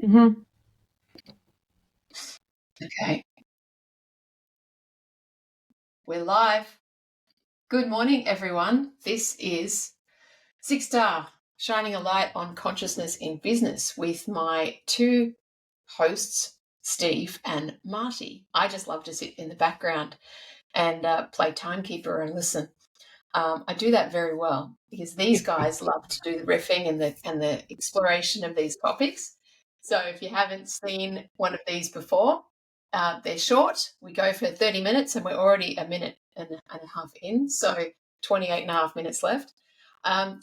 Mm-hmm. Okay. We're live. Good morning, everyone. This is Six Star, shining a light on consciousness in business with my two hosts, Steve and Marty. I just love to sit in the background and play timekeeper and listen. I do that very well because these guys love to do the riffing and the exploration of these topics. So if you haven't seen one of these before, they're short. We go for 30 minutes and we're already a minute and a half in, so 28 and a half minutes left.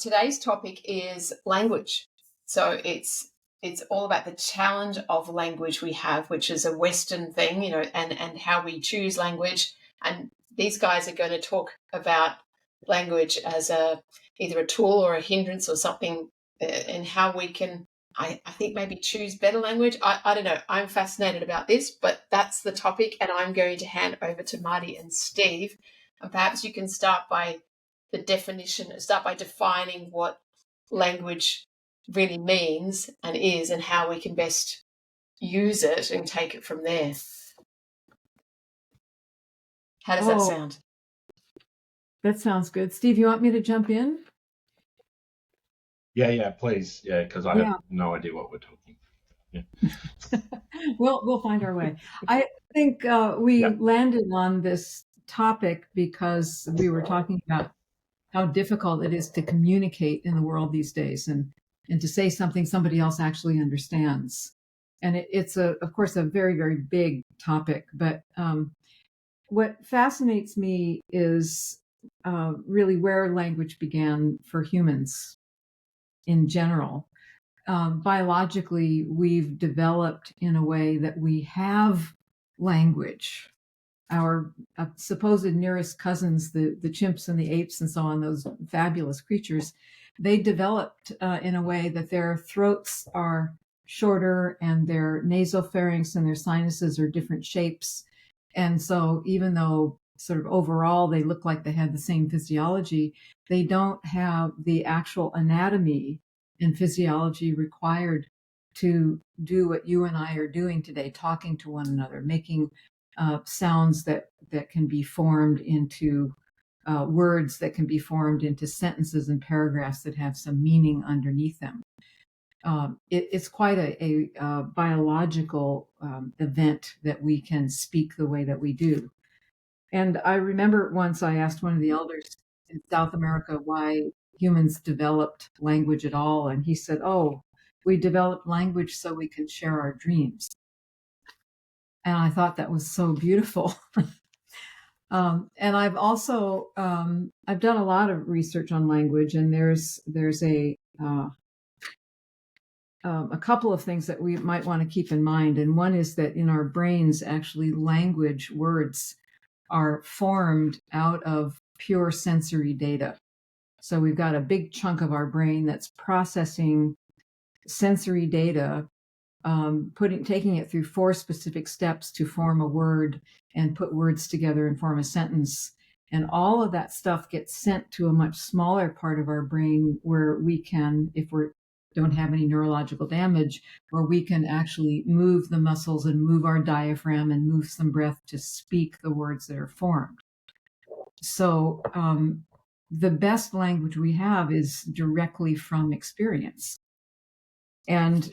Today's topic is language. So it's all about the challenge of language we have, which is a Western thing, and how we choose language. And these guys are going to talk about language as either a tool or a hindrance or something, and how we can, I think, maybe choose better language. I don't know. I'm fascinated about this, but that's the topic, and I'm going to hand over to Marty and Steve. And perhaps you can start by defining what language really means and is, and how we can best use it and take it from there. How does that sound? That sounds good. Steve, you want me to jump in? Yeah, please. Yeah, because I have no idea what we're talking. Yeah. We'll find our way. I think we landed on this topic because we were talking about how difficult it is to communicate in the world these days, and to say something somebody else actually understands. And it's of course, a very, very big topic. But what fascinates me is really where language began for humans in general. Biologically, we've developed in a way that we have language. Our supposed nearest cousins, the chimps and the apes and so on, those fabulous creatures, they developed in a way that their throats are shorter and their nasopharynx and their sinuses are different shapes. And so even though sort of overall they look like they had the same physiology, they don't have the actual anatomy and physiology required to do what you and I are doing today, talking to one another, making sounds that can be formed into words that can be formed into sentences and paragraphs that have some meaning underneath them. It's quite a biological event that we can speak the way that we do. And I remember once I asked one of the elders in South America why humans developed language at all. And he said, "Oh, we developed language so we can share our dreams." And I thought that was so beautiful. And I've also I've done a lot of research on language, and there's a couple of things that we might want to keep in mind. And one is that in our brains, actually, language words are formed out of pure sensory data. So we've got a big chunk of our brain that's processing sensory data, taking it through 4 specific steps to form a word and put words together and form a sentence. And all of that stuff gets sent to a much smaller part of our brain where we can, if we don't have any neurological damage, where we can actually move the muscles and move our diaphragm and move some breath to speak the words that are formed. So the best language we have is directly from experience. And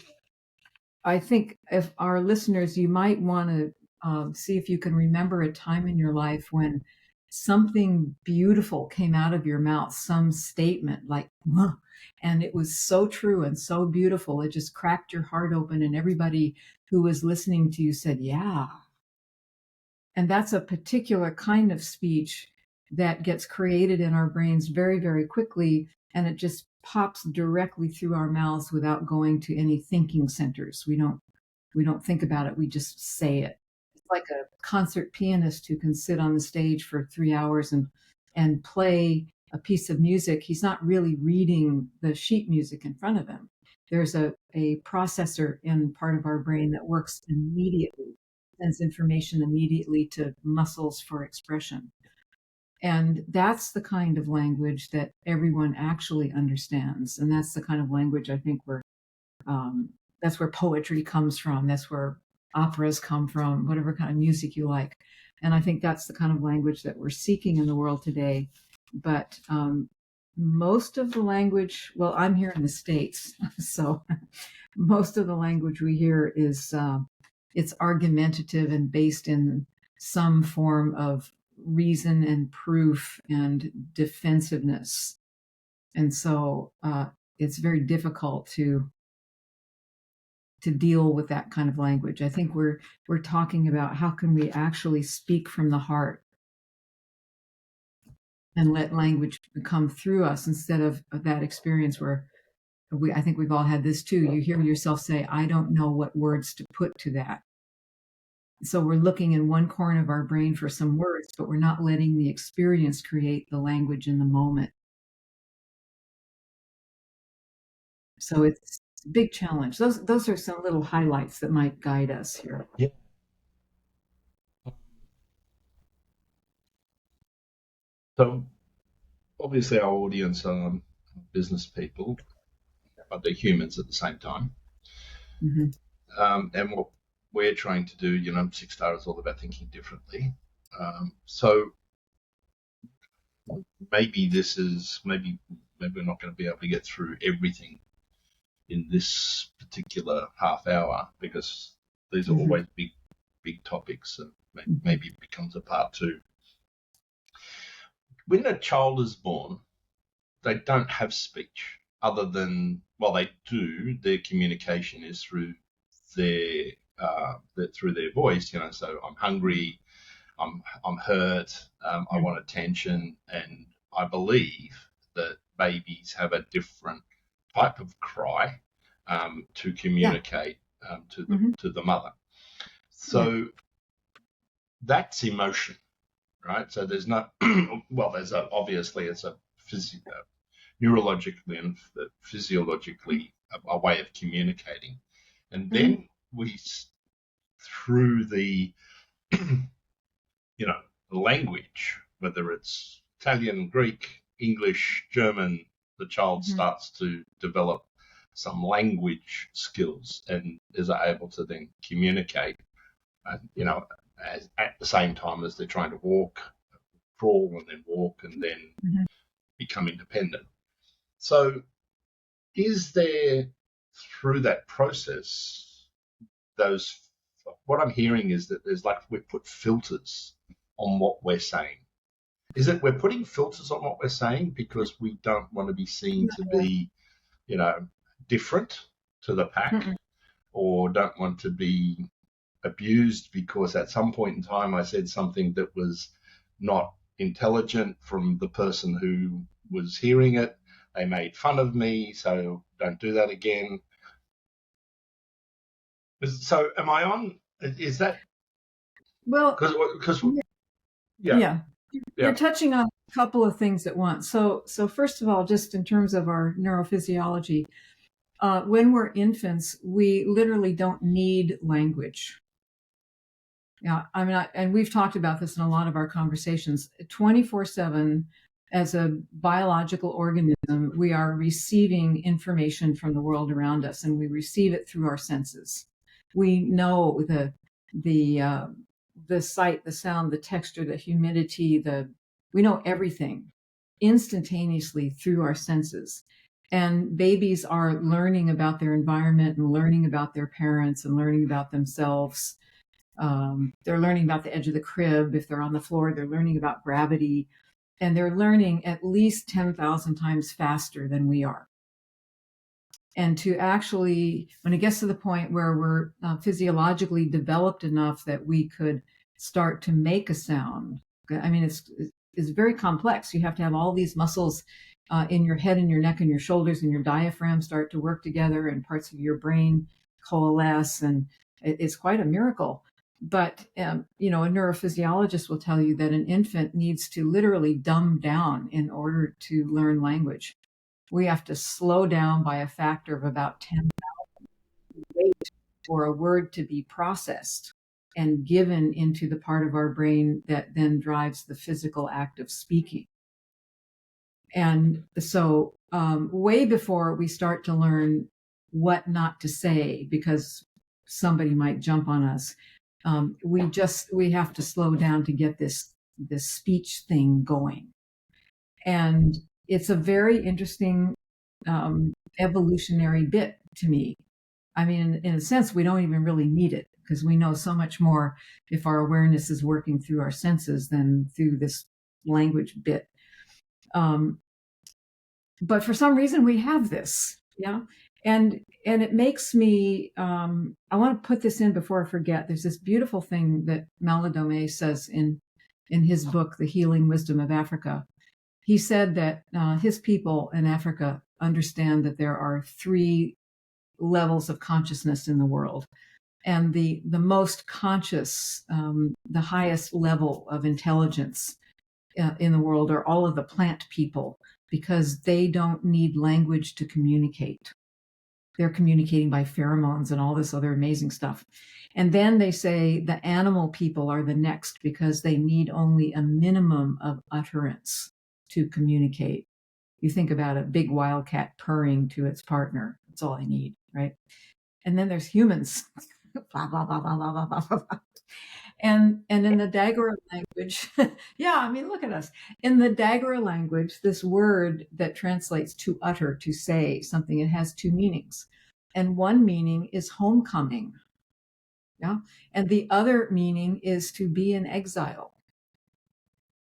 I think if our listeners, you might want to see if you can remember a time in your life when something beautiful came out of your mouth, some statement like, "Huh," and it was so true and so beautiful. It just cracked your heart open, and everybody who was listening to you said, "Yeah." And that's a particular kind of speech that gets created in our brains very, very quickly. And it just pops directly through our mouths without going to any thinking centers. We don't think about it. We just say it. It's like a concert pianist who can sit on the stage for 3 hours and play a piece of music. He's not really reading the sheet music in front of him. There's a processor in part of our brain that works immediately, sends information immediately to muscles for expression. And that's the kind of language that everyone actually understands. And that's the kind of language I think that's where poetry comes from. That's where operas come from, whatever kind of music you like. And I think that's the kind of language that we're seeking in the world today. But most of the language, well, I'm here in the States, so most of the language we hear is it's argumentative and based in some form of reason and proof and defensiveness. And so it's very difficult to deal with that kind of language. I think we're talking about how can we actually speak from the heart and let language come through us instead of that experience where I think we've all had this too. You hear yourself say, I don't know what words to put to that. So we're looking in one corner of our brain for some words, but we're not letting the experience create the language in the moment. So it's a big challenge. Those are some little highlights that might guide us here. Yeah. So obviously our audience are business people, but they're humans at the same time. And what we're trying to do, Six Star is all about thinking differently. So maybe we're not going to be able to get through everything in this particular half hour because these are always big topics, and maybe it becomes a part two. When a child is born, they don't have speech other than, well, they do. Their communication is through their voice. So I'm hungry, I'm hurt, I want attention, and I believe that babies have a different type of cry to communicate to the mother. So that's emotion, right? So there's not, well, obviously it's a neurologically and physiologically a way of communicating. And then through the, language, whether it's Italian, Greek, English, German, the child starts to develop some language skills and is able to then communicate, at the same time as they're trying to crawl and then walk and then become independent. So is there, through that process, what I'm hearing is that there's we put filters on what we're saying. Is it we're putting filters on what we're saying because we don't want to be seen to be, different to the pack, or don't want to be abused because at some point in time I said something that was not intelligent from the person who was hearing it. They made fun of me, so don't do that again. So am I on? Is that? Well, because you're touching on a couple of things at once. So first of all, just in terms of our neurophysiology, when we're infants, we literally don't need language. Yeah, and we've talked about this in a lot of our conversations. 24/7, as a biological organism, we are receiving information from the world around us, and we receive it through our senses. We know the sight, the sound, the texture, the humidity, we know everything instantaneously through our senses. And babies are learning about their environment and learning about their parents and learning about themselves. They're learning about the edge of the crib. If they're on the floor, they're learning about gravity. And they're learning at least 10,000 times faster than we are. And to actually, when it gets to the point where we're physiologically developed enough that we could start to make a sound, I mean, it's very complex. You have to have all these muscles in your head and your neck and your shoulders and your diaphragm start to work together, and parts of your brain coalesce, and it's quite a miracle. But, a neurophysiologist will tell you that an infant needs to literally dumb down in order to learn language. We have to slow down by a factor of about 10,000 for a word to be processed and given into the part of our brain that then drives the physical act of speaking. And so way before we start to learn what not to say because somebody might jump on us. We have to slow down to get this speech thing going. And it's a very interesting evolutionary bit to me. I mean, in a sense, we don't even really need it because we know so much more if our awareness is working through our senses than through this language bit. But for some reason, we have this, yeah. And it makes me, I want to put this in before I forget. There's this beautiful thing that Malidome says in his book, The Healing Wisdom of Africa. He said that his people in Africa understand that there are 3 levels of consciousness in the world. And the most conscious, the highest level of intelligence in the world are all of the plant people, because they don't need language to communicate. They're communicating by pheromones and all this other amazing stuff. And then they say the animal people are the next because they need only a minimum of utterance to communicate. You think about a big wildcat purring to its partner. That's all I need, right? And then there's humans. Blah, blah, blah, blah, blah, blah, blah, blah. And in the Dagara language, yeah, I mean, look at us. In the Dagara language, this word that translates to utter, to say something, it has 2 meanings. And one meaning is homecoming. Yeah. And the other meaning is to be in exile.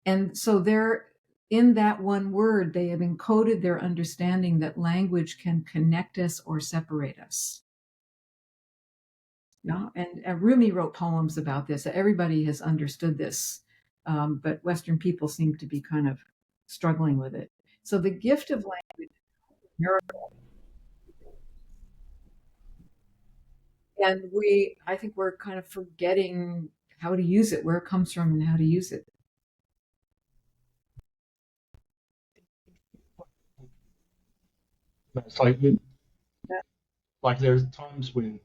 And so they're in that one word, they have encoded their understanding that language can connect us or separate us. Yeah, and Rumi wrote poems about this. Everybody has understood this, but Western people seem to be kind of struggling with it. So the gift of language is a miracle. And I think we're kind of forgetting how to use it, where it comes from and how to use it. It's like, like there's times when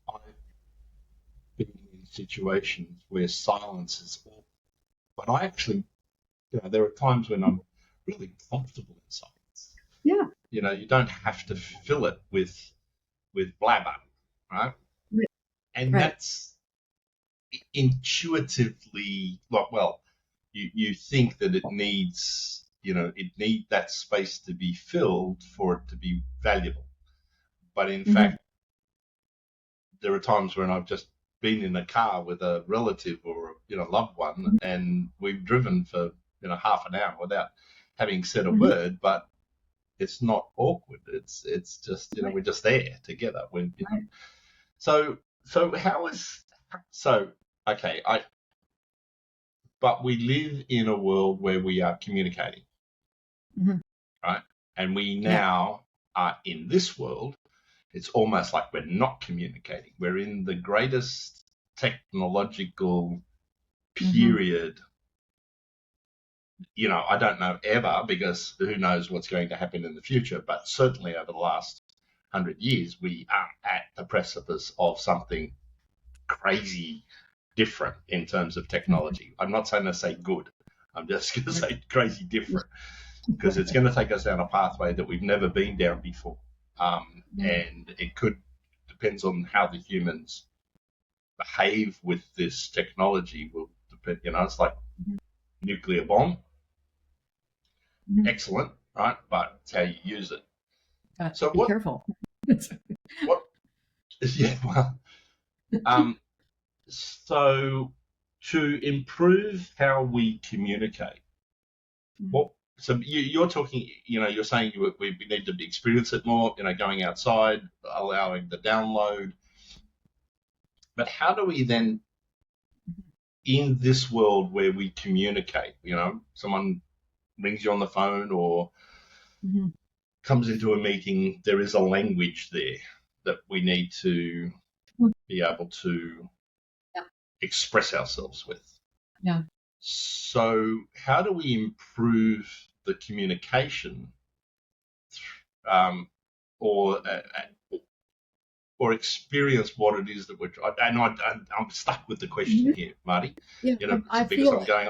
I've been in situations where silence is awful, but I actually, there are times when I'm really comfortable in silence. Yeah. You don't have to fill it with blabber, right? And that's intuitively, well, you think that it needs, that space to be filled for it to be valuable. But in fact, there are times when I've just been in a car with a relative or loved one, and we've driven for half an hour without having said a word, but it's not awkward. It's just we're just there together. So okay. But we live in a world where we are communicating, right? And we now are in this world. It's almost like we're not communicating. We're in the greatest technological period. I don't know ever, because who knows what's going to happen in the future, but certainly over the last 100 years, we are at the precipice of something crazy different in terms of technology. I'm not saying to say good. I'm just going to say crazy different, because it's going to take us down a pathway that we've never been down before. And it depends on how the humans behave with this technology will depend, it's like nuclear bomb. Excellent, right? But it's how you use it. So be careful. What? Yeah, well, so to improve how we communicate, so you're talking, you're saying we need to experience it more, going outside, allowing the download. But how do we then, in this world where we communicate, someone rings you on the phone or comes into a meeting, there is a language there that we need to be able to express ourselves with. Yeah. So how do we improve the communication or experience what it is that we're trying? And I'm stuck with the question here, Marty. Yeah, because I'm going.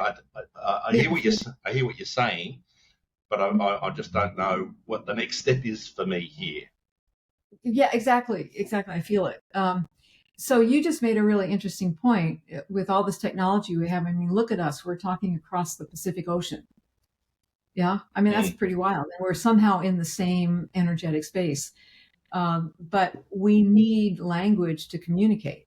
I hear what you're saying, but I just don't know what the next step is for me here. Yeah, exactly. I feel it. So you just made a really interesting point with all this technology we have. I mean, look at us. We're talking across the Pacific Ocean. Yeah. I mean, that's Mm. pretty wild. And we're somehow in the same energetic space. But we need language to communicate.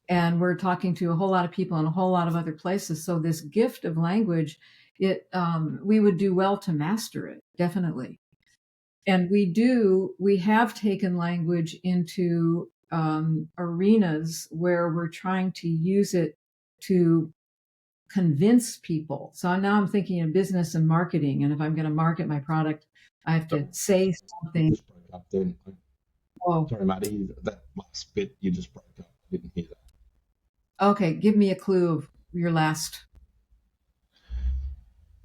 And we're talking to a whole lot of people in a whole lot of other places. So this gift of language, we would do well to master it, definitely. And we have taken language into arenas where we're trying to use it to convince people. So now I'm thinking in business and marketing. And if I'm going to market my product, I have to say You something. just broke up then. Oh, Sorry, Marty, that last bit you just broke up. I didn't hear that. okay. Give me a clue of your last.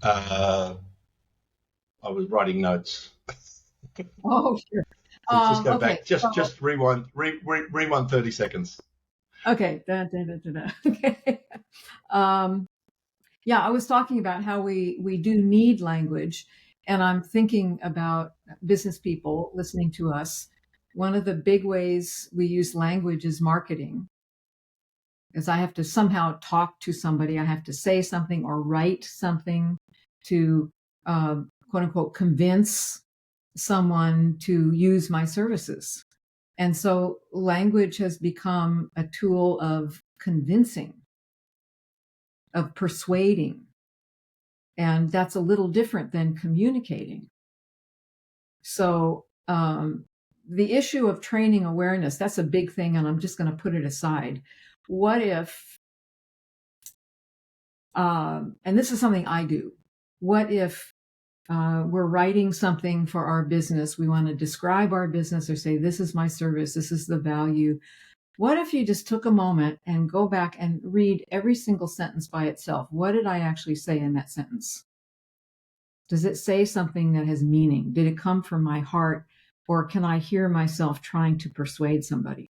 I was writing notes. Oh, sure. Just go Okay. back. Just rewind. Rewind 30 seconds. Okay. Okay. Yeah, I was talking about how we do need language, and I'm thinking about business people listening to us. One of the big ways we use language is marketing, because I have to somehow talk to somebody. I have to say something or write something to quote unquote convince someone to use my services. And so language has become a tool of convincing, of persuading. And that's a little different than communicating. So the issue of training awareness, that's a big thing, and I'm just going to put it aside. What if, and this is something I do, what if we're writing something for our business, we want to describe our business or say, this is my service, this is the value. What if you just took a moment and go back and read every single sentence by itself? What did I actually say in that sentence? Does it say something that has meaning? Did it come from my heart, or can I hear myself trying to persuade somebody?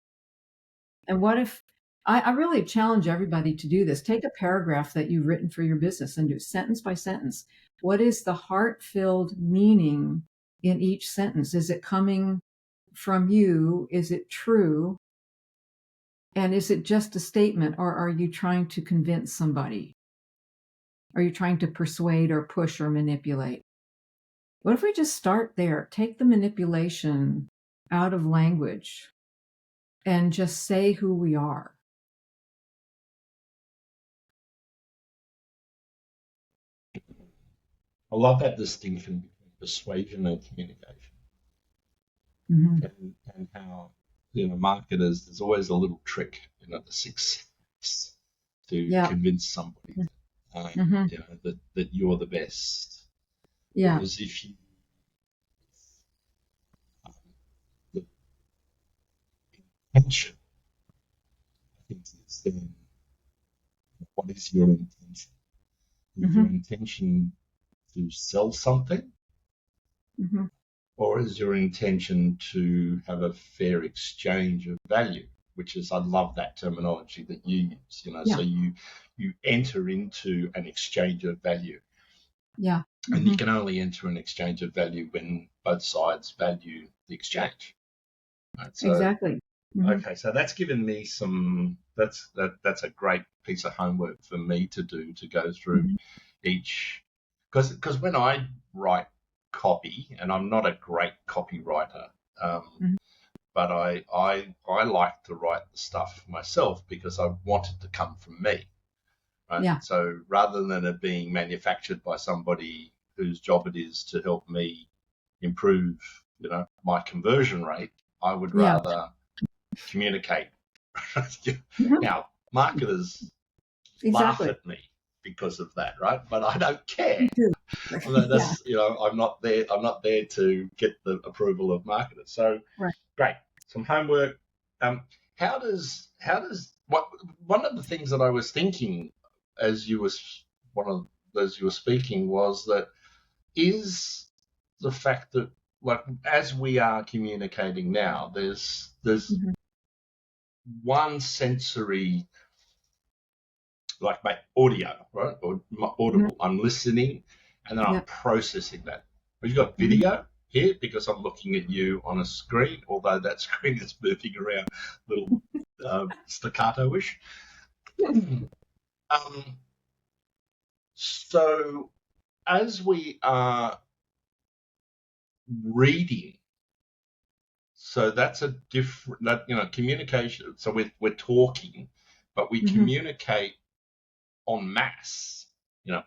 And what if I really challenge everybody to do this? Take a paragraph that you've written for your business and do sentence by sentence. What is the heart-filled meaning in each sentence? Is it coming from you? Is it true? And is it just a statement, or are you trying to convince somebody? Are you trying to persuade or push or manipulate? What if we just start there, take the manipulation out of language and just say who we are? I love that distinction between persuasion and communication, Mm-hmm. and how marketers, there's always a little trick, the success to Yeah. convince somebody Mm-hmm. that you're the best. Yeah. Whereas if you the intention, I think, is then what is your intention? Is your intention to sell something, Mm-hmm. or is your intention to have a fair exchange of value? Which is, I love that terminology that you use. Yeah. So you enter into an exchange of value, Yeah. and you can only enter an exchange of value when both sides value the exchange. Right? So, Exactly. Mm-hmm. okay, so that's given me some. That's a great piece of homework for me to do, to go through each, because when I write copy, and I'm not a great copywriter, but I like to write the stuff myself because I want it to come from me. Right? Yeah. So rather than it being manufactured by somebody whose job it is to help me improve, my conversion rate, I would rather communicate. Now, marketers laugh at me because of that, right? But I don't care. That's, I'm not there to get the approval of marketers. So great, some homework. How does one of the things that I was thinking as you were speaking was that is the fact that, like, as we are communicating now, there's one sensory, like my audio, right, or audible. I'm listening, and then I'm processing that. But you've got video, here because I'm looking at you on a screen, although that screen is moving around a little staccato-ish. So as we are reading, so that's a different, communication. So we're talking, but we communicate en masse,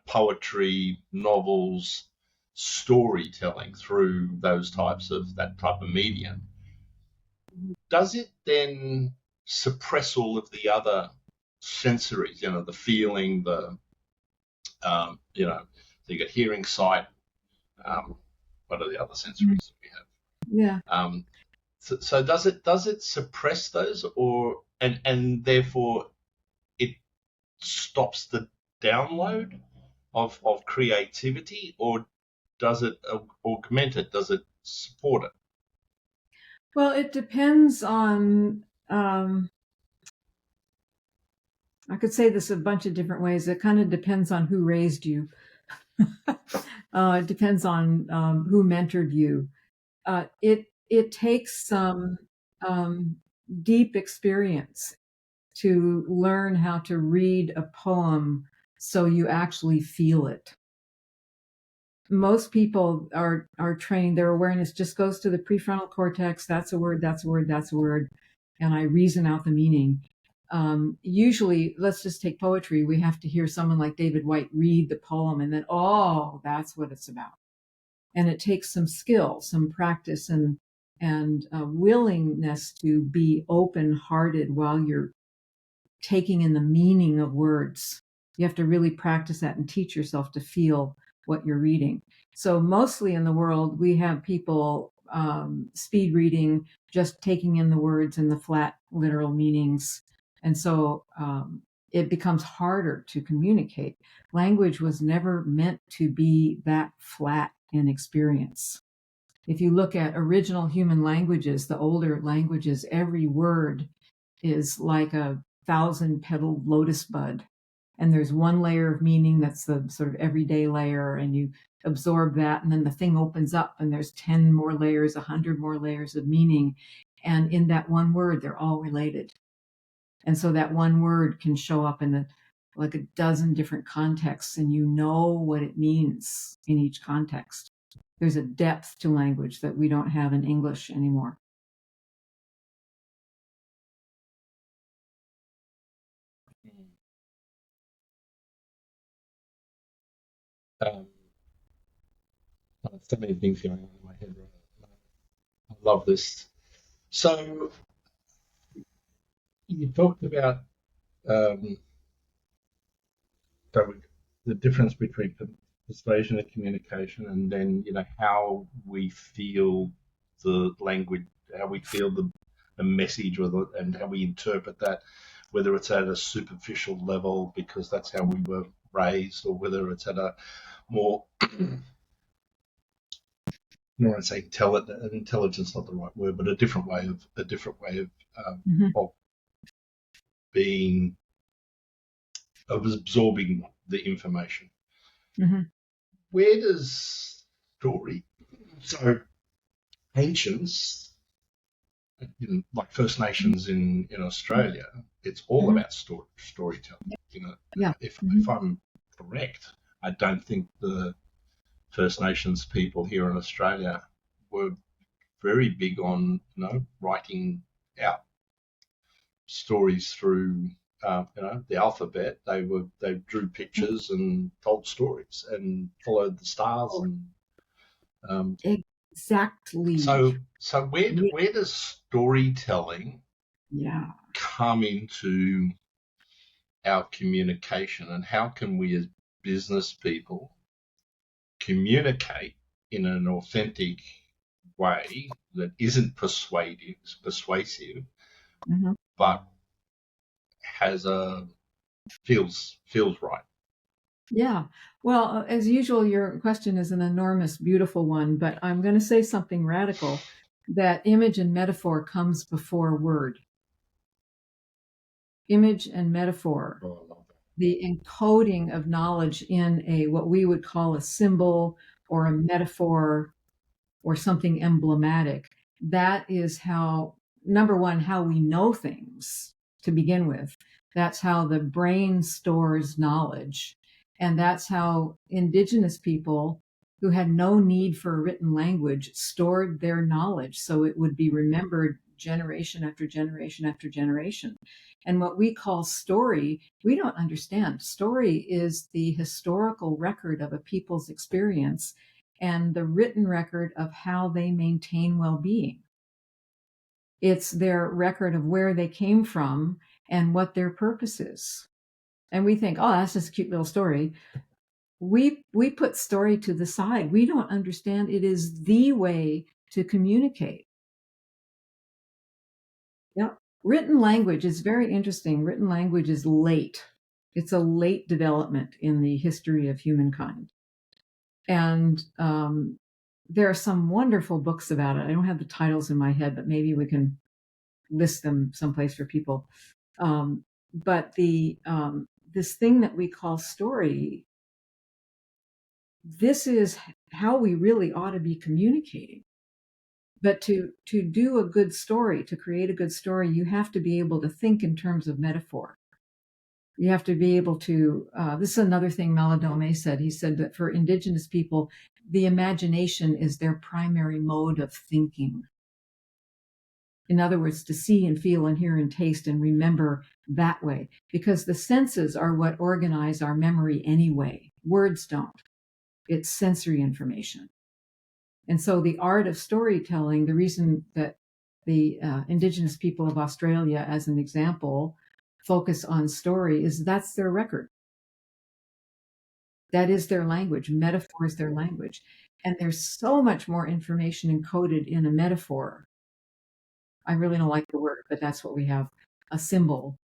poetry, novels, storytelling through that type of medium. Does it then suppress all of the other sensories, the feeling, so you get hearing, sight, what are the other sensories that we have? Yeah. So does it suppress those, or and therefore it stops the download of creativity, or does it augment it? Does it support it? Well, it depends on, I could say this a bunch of different ways. It kind of depends on who raised you. It depends on who mentored you. It takes some deep experience to learn how to read a poem so you actually feel it. Most people are trained, their awareness just goes to the prefrontal cortex. That's a word, that's a word, that's a word. And I reason out the meaning. Usually, let's just take poetry. We have to hear someone like David Whyte read the poem and then, oh, that's what it's about. And it takes some skill, some practice, and willingness to be open-hearted while you're taking in the meaning of words. You have to really practice that and teach yourself to feel what you're reading. So mostly in the world, we have people speed reading, just taking in the words and the flat literal meanings. And so it becomes harder to communicate. Language was never meant to be that flat in experience. If you look at original human languages, the older languages, every word is like a 1,000-petaled lotus bud. And there's one layer of meaning that's the sort of everyday layer, and you absorb that, and then the thing opens up, and there's 10 more layers, 100 more layers of meaning. And in that one word, they're all related. And so that one word can show up in like a dozen different contexts, and you know what it means in each context. There's a depth to language that we don't have in English anymore. So many things going on in my head right now. I love this. So you talked about the difference between persuasion and communication, and then how we feel the language, how we feel the message, and how we interpret that, whether it's at a superficial level because that's how we were raised, or whether it's at a more I don't want to say intelligence, not the right word, but a different way of of being, of absorbing the information. Where does story, so ancients, like First Nations in Australia, it's all about storytelling. If I'm correct, I don't think the First Nations people here in Australia were very big on writing out stories through the alphabet. They drew pictures and told stories and followed the stars and exactly. So where does storytelling come into our communication, and how can we as business people communicate in an authentic way that isn't persuasive, but feels right? Yeah. Well, as usual, your question is an enormous, beautiful one, but I'm going to say something radical, that image and metaphor comes before word. Image and metaphor, the encoding of knowledge in what we would call a symbol or a metaphor, or something emblematic. That is how, number one, how we know things to begin with. That's how the brain stores knowledge. And that's how indigenous people who had no need for a written language stored their knowledge so it would be remembered generation after generation after generation. And what we call story, we don't understand. Story is the historical record of a people's experience and the written record of how they maintain well-being. It's their record of where they came from and what their purpose is. And we think, oh, that's just a cute little story. We put story to the side. We don't understand it is the way to communicate. Yeah. Written language is very interesting. Written language is late. It's a late development in the history of humankind. And there are some wonderful books about it. I don't have the titles in my head, but maybe we can list them someplace for people. But this thing that we call story, this is how we really ought to be communicating. But to do a good story, to create a good story, you have to be able to think in terms of metaphor. You have to be able to, this is another thing Malidome said. He said that for Indigenous people, the imagination is their primary mode of thinking. In other words, to see and feel and hear and taste and remember that way, because the senses are what organize our memory anyway. Words don't. It's sensory information. And so the art of storytelling, the reason that the Indigenous people of Australia, as an example, focus on story is that's their record. That is their language. Metaphor is their language. And there's so much more information encoded in a metaphor. I really don't like the word, but that's what we have, a symbol.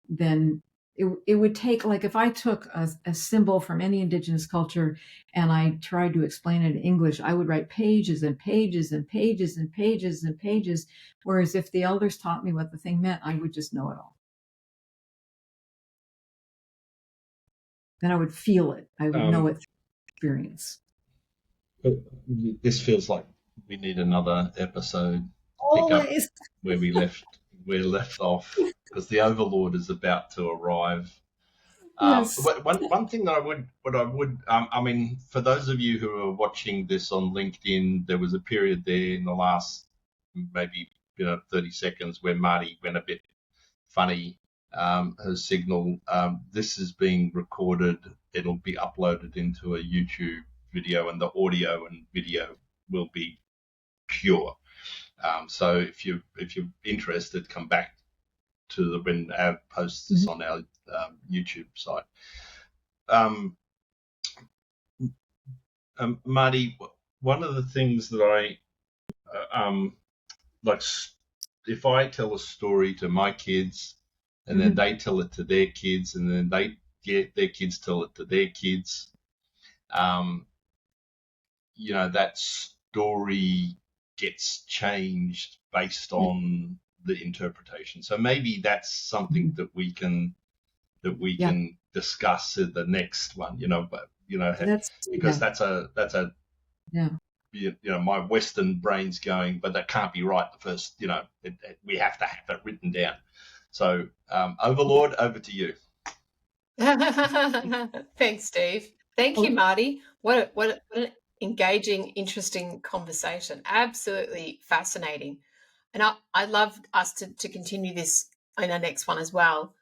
Then it would take, like if I took a symbol from any Indigenous culture and I tried to explain it in English, I would write pages and pages and pages and pages and pages. Whereas if the elders taught me what the thing meant, I would just know it all. Then I would feel it. I would know it through experience. This feels like we need another episode. Always. Where we're left off, because the Overlord is about to arrive. Yes. One thing that I mean, for those of you who are watching this on LinkedIn, there was a period there in the last maybe 30 seconds where Marty went a bit funny. Her signal. This is being recorded. It'll be uploaded into a YouTube video, and the audio and video will be pure. So if you're interested, come back to when our post this on our YouTube site. Marty, one of the things that I like, if I tell a story to my kids, and then they tell it to their kids, and then their kids tell it to their kids, that story gets changed based on the interpretation. So maybe that's something that we can discuss in the next one. Because that's a my Western brain's going, but that can't be right. The first, we have to have it written down. So, Overlord, over to you. Thanks, Steve. Thank you, Marty. What an engaging, interesting conversation. Absolutely fascinating. And I'd love us to continue this in our next one as well.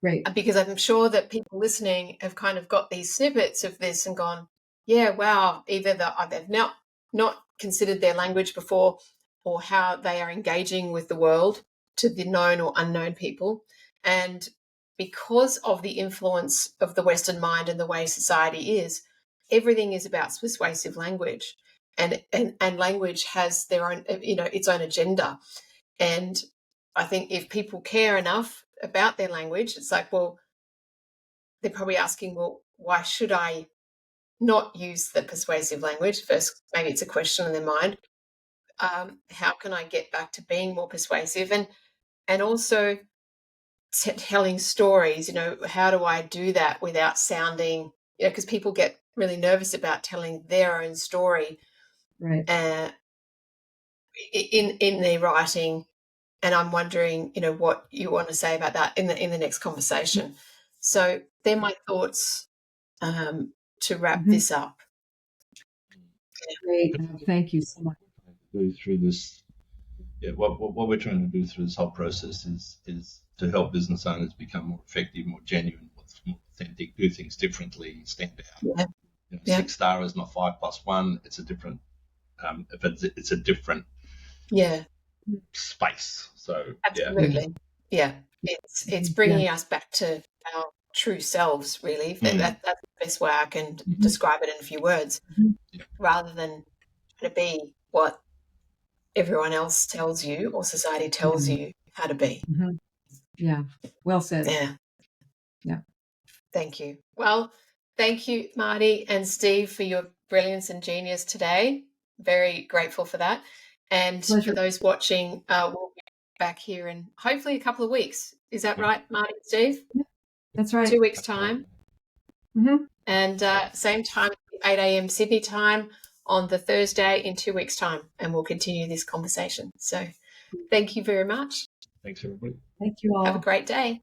Great. Because I'm sure that people listening have kind of got these snippets of this and gone, yeah, wow, either they've not considered their language before, or how they are engaging with the world to the known or unknown people. And because of the influence of the Western mind and the way society is, everything is about persuasive language, and language has their own, its own agenda. And I think if people care enough about their language, it's like, well, they're probably asking, well, why should I not use the persuasive language? First, maybe it's a question in their mind. How can I get back to being more persuasive? And also telling stories, how do I do that without sounding, because people get really nervous about telling their own story. Right. in their writing, and I'm wondering, what you want to say about that in the next conversation. So they're my thoughts to wrap this up. Great. Thank you so much. Go through this. Yeah, what we're trying to do through this whole process is to help business owners become more effective, more genuine, more authentic, do things differently, stand out. Yeah. 6 star is not 5+1. It's a different. It's a different space. So absolutely, yeah. It's bringing us back to our true selves. Really, that's the best way I can describe it in a few words, rather than trying to be what everyone else tells you or society tells you how to be. Yeah, well said. Yeah. Thank you. Well, thank you, Marty and Steve, for your brilliance and genius today. Very grateful for that. And Pleasure. for those watching, we'll be back here in hopefully a couple of weeks. Is that right, Marty and Steve? That's right. 2 weeks' time. And same time, 8 a.m. Sydney time on the Thursday in 2 weeks' time. And we'll continue this conversation. So thank you very much. Thanks, everybody. Thank you all. Have a great day.